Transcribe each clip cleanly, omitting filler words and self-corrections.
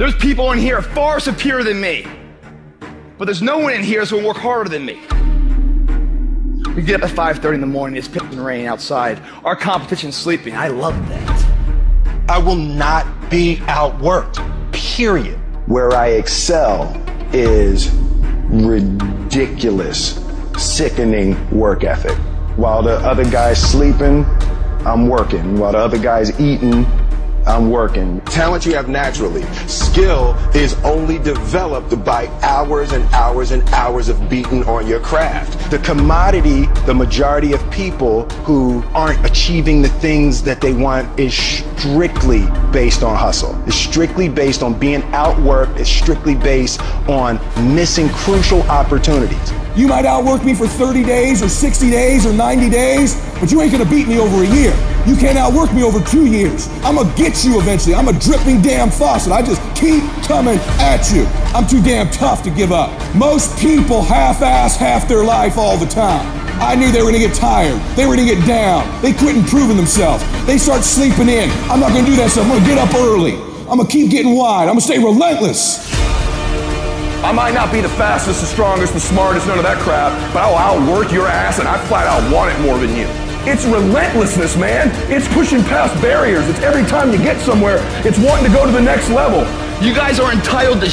There's people in here far superior than me. But there's no one in here that's gonna work harder than me. We get up at 5:30 in the morning, it's pissing rain outside. Our competition's sleeping. I love that. I will not be outworked, period. Where I excel is ridiculous, sickening work ethic. While the other guy's sleeping, I'm working. While the other guy's eating, I'm working. Talent you have naturally. Skill is only developed by hours and hours and hours of beating on your craft. The commodity, the majority of people who aren't achieving the things that they want is strictly based on hustle. It's strictly based on being outworked. It's strictly based on missing crucial opportunities. You might outwork me for 30 days or 60 days or 90 days, but you ain't gonna beat me over a year. You can't outwork me over 2 years. I'm gonna get you eventually. I'm a dripping damn faucet. I just keep coming at you. I'm too damn tough to give up. Most people half-ass half their life all the time. I knew they were gonna get tired. They were gonna get down. They quit improving themselves. They start sleeping in. I'm not gonna do that stuff. I'm gonna get up early. I'm gonna keep getting wide. I'm gonna stay relentless. I might not be the fastest, the strongest, the smartest, none of that crap, but I'll outwork your ass and I flat out want it more than you. It's relentlessness, man. It's pushing past barriers. It's every time you get somewhere, it's wanting to go to the next level. You guys are entitled to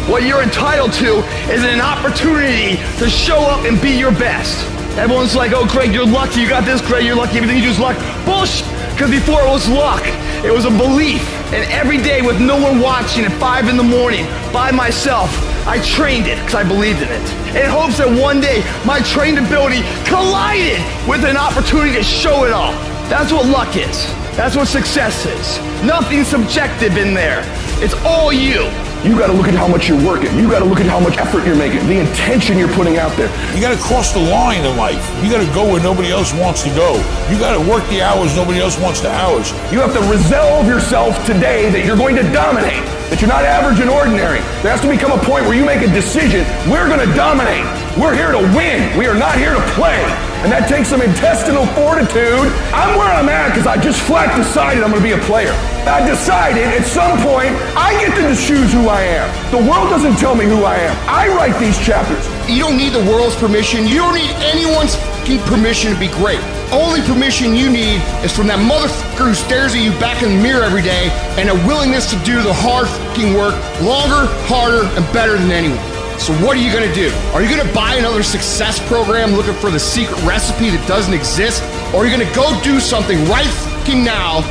What you're entitled to is an opportunity to show up and be your best. Everyone's like, oh, Greg, you're lucky. You got this, Greg, you're lucky. Everything you do is luck. Bullshit. Because before it was luck, it was a belief. And every day with no one watching at 5 in the morning by myself, I trained it because I believed in it. In hopes that one day my trained ability collided with an opportunity to show it off. That's what luck is. That's what success is. Nothing subjective in there. It's all you. You got to look at how much you're working. You got to look at how much effort you're making, the intention you're putting out there. You got to cross the line in life. You got to go where nobody else wants to go. You got to work the hours nobody else wants to hours. You have to resolve yourself today that you're going to dominate, that you're not average and ordinary. There has to become a point where you make a decision. We're going to dominate. We're here to win. We are not here to play. And that takes some intestinal fortitude. I'm where I'm at because I just flat decided I'm going to be a player. I decided at some point I get to choose who I am. The world doesn't tell me who I am. I write these chapters. You don't need the world's permission. You don't need anyone's permission to be great. Only permission you need is from that motherfucker who stares at you back in the mirror every day and a willingness to do the hard work longer, harder, and better than anyone. So what are you gonna do? Are you gonna buy another success program looking for the secret recipe that doesn't exist? Or are you gonna go do something right now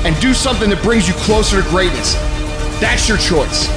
and do something that brings you closer to greatness? That's your choice.